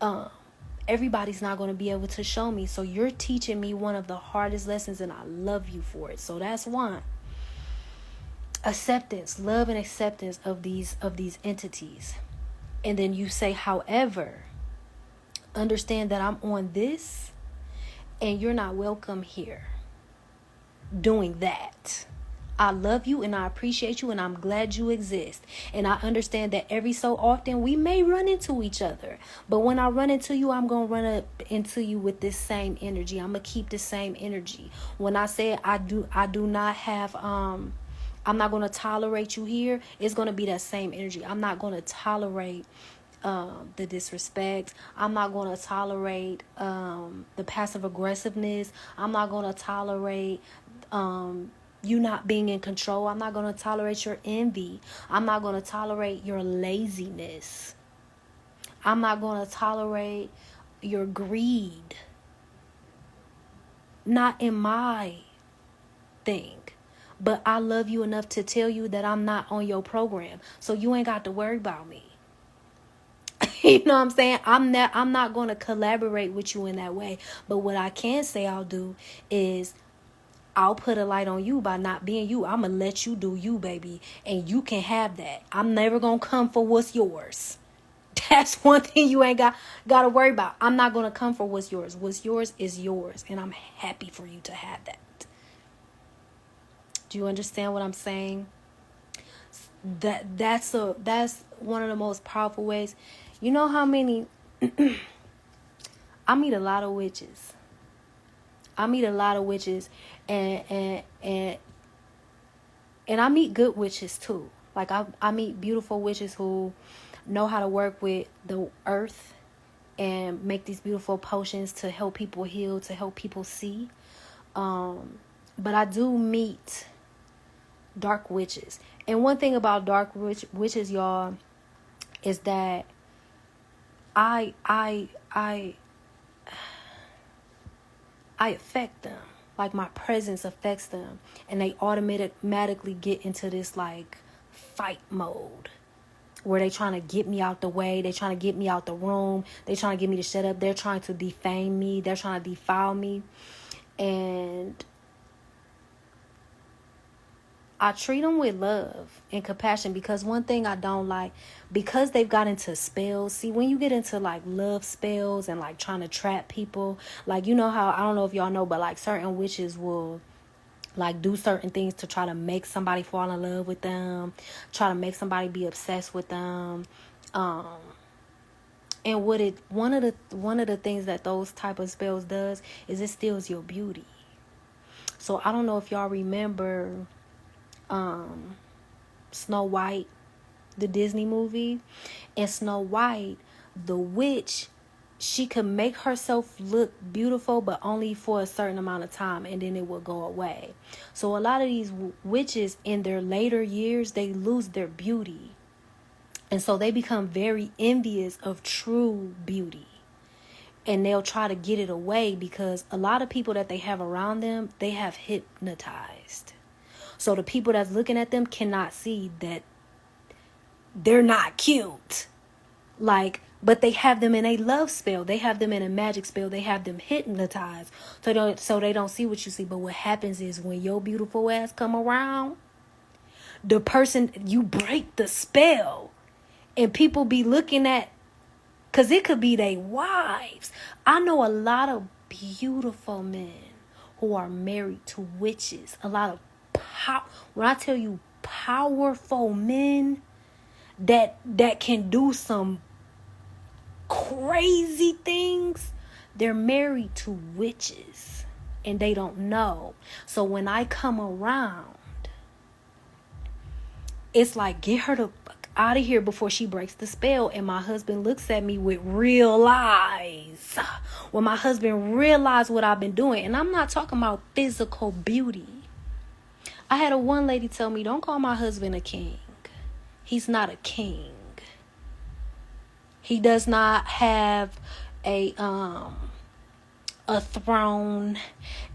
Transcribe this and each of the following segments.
um everybody's not going to be able to show me. So you're teaching me one of the hardest lessons, and I love you for it. So that's one. Acceptance, love and acceptance of these entities. And then you say, however, understand that I'm on this and you're not welcome here doing that. I love you and I appreciate you and I'm glad you exist. And I understand that every so often we may run into each other. But when I run into you, I'm going to run up into you with this same energy. I'm going to keep the same energy. When I say I do not have, I'm not going to tolerate you here, it's going to be that same energy. I'm not going to tolerate the disrespect. I'm not going to tolerate the passive aggressiveness. I'm not going to tolerate you not being in control. I'm not going to tolerate your envy. I'm not going to tolerate your laziness. I'm not going to tolerate your greed. Not in my thing. But I love you enough to tell you that I'm not on your program. So you ain't got to worry about me. You know what I'm saying? I'm not going to collaborate with you in that way. But what I can say I'll do is I'll put a light on you by not being you. I'm going to let you do you, baby. And you can have that. I'm never going to come for what's yours. That's one thing you ain't got to worry about. I'm not going to come for what's yours. What's yours is yours. And I'm happy for you to have that. Do you understand what I'm saying? That's one of the most powerful ways. You know how many... I meet a lot of witches. And I meet good witches too. Like I meet beautiful witches who know how to work with the earth and make these beautiful potions to help people heal, to help people see. But I do meet dark witches. And one thing about dark witches, y'all, is that I affect them. Like my presence affects them. And they automatically get into this like fight mode. Where they trying to get me out the way. They trying to get me out the room. They trying to get me to shut up. They're trying to defame me. They're trying to defile me. And I treat them with love and compassion, because one thing I don't like, because they've got into spells. See, when you get into like love spells and like trying to trap people, like, you know how, I don't know if y'all know, but like certain witches will like do certain things to try to make somebody fall in love with them, try to make somebody be obsessed with them. And one of the things that those type of spells does is it steals your beauty. So I don't know if y'all remember Snow White, the Disney movie. In Snow White, the witch, she could make herself look beautiful, but only for a certain amount of time, and then it will go away. So a lot of these witches in their later years, they lose their beauty. And so they become very envious of true beauty. And they'll try to get it away, because a lot of people that they have around them, they have hypnotized. So the people that's looking at them cannot see that they're not cute. Like, but they have them in a love spell. They have them in a magic spell. They have them hypnotized. So they don't see what you see. But what happens is when your beautiful ass come around, the person, you break the spell. And people be looking at, because it could be their wives. I know a lot of beautiful men who are married to witches. A lot of when I tell you powerful men that can do some crazy things, they're married to witches and they don't know. So when I come around, it's like, get her the fuck out of here before she breaks the spell. And my husband looks at me with real eyes. When my husband realized what I've been doing, and I'm not talking about physical beauty. I had one lady tell me, don't call my husband a king. He's not a king. He does not have a throne,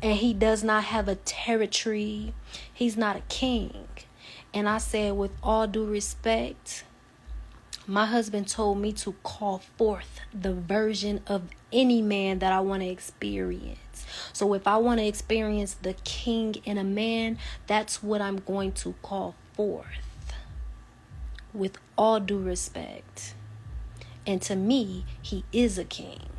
and he does not have a territory. He's not a king. And I said, with all due respect, My husband told me to call forth the version of any man that I want to experience. So if I want to experience the king in a man, that's what I'm going to call forth. With all due respect. And to me, he is a king.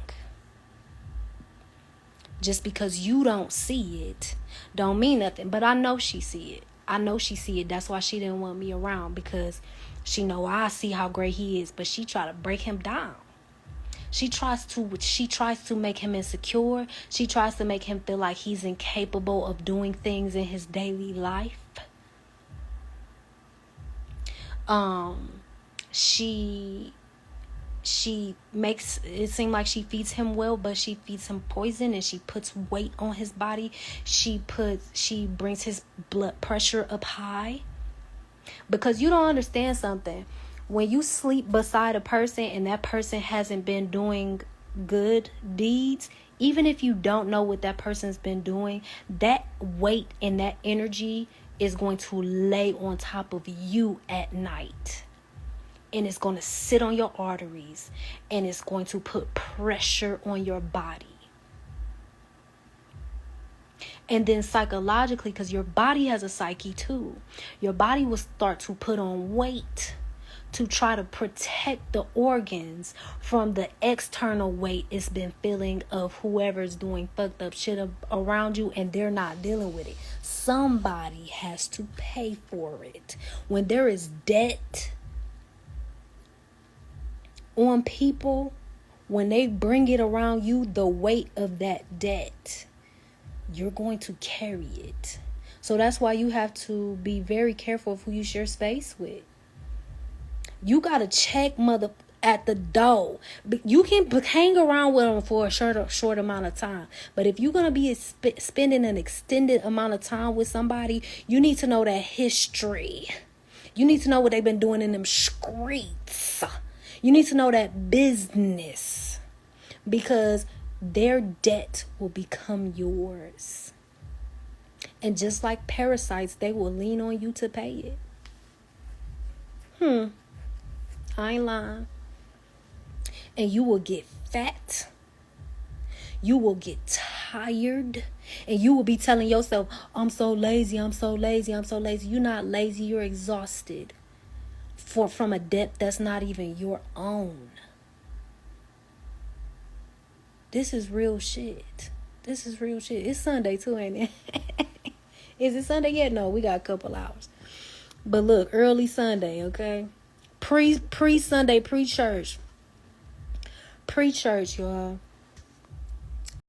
Just because you don't see it don't mean nothing. But I know she see it. I know she see it. That's why she didn't want me around, because she know I see how great he is, but she try to break him down. She tries to make him insecure. She tries to make him feel like he's incapable of doing things in his daily life. She makes it seem like she feeds him well, but she feeds him poison, and she puts weight on his body. She brings his blood pressure up high. Because you don't understand something. When you sleep beside a person and that person hasn't been doing good deeds, even if you don't know what that person's been doing, that weight and that energy is going to lay on top of you at night. And it's going to sit on your arteries, and it's going to put pressure on your body. And then psychologically, because your body has a psyche too, your body will start to put on weight to try to protect the organs from the external weight it's been feeling of whoever's doing fucked up shit around you, and they're not dealing with it. Somebody has to pay for it. When there is debt on people, when they bring it around you, the weight of that debt, you're going to carry it. So that's why you have to be very careful of who you share space with. You got to check at the door. You can hang around with them for a short amount of time. But if you're going to be spending an extended amount of time with somebody, you need to know that history. You need to know what they've been doing in them streets. You need to know that business, because their debt will become yours. And just like parasites, they will lean on you to pay it. I ain't lying. And you will get fat. You will get tired. And you will be telling yourself, I'm so lazy, I'm so lazy, I'm so lazy. You're not lazy, you're exhausted. From a debt that's not even your own. This is real shit. This is real shit. It's Sunday too, ain't it? Is it Sunday yet? No, we got a couple hours. But look, early Sunday, okay? Pre-Sunday, pre-church. Pre-church, y'all.